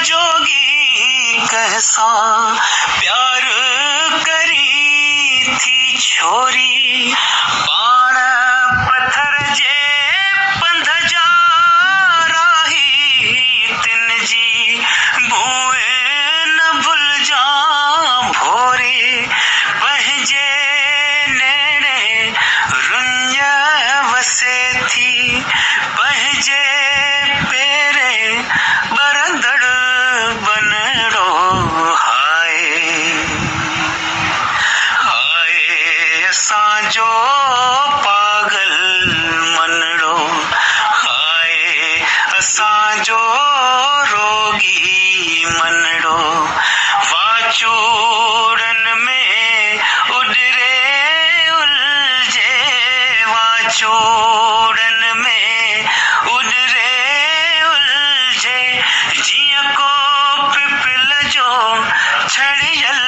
जोगी कैसा प्यार करी थी छोरी, बाण पत्थर जे पंध जा रही तिन जी भूए न भूल जा भोरी, पंहिंजे नेड़े रुंज वसे थी, पंहिंजे पेरे बरंदड़ बनड़ो हाय हाय असांजो पागल मनड़ो हाय असांजो रोगी मनड़ो, वाचूड़न में उडरे उलझे, वाचूड़न में उडरे उलझे, जिया को पिपल जो छड़ियल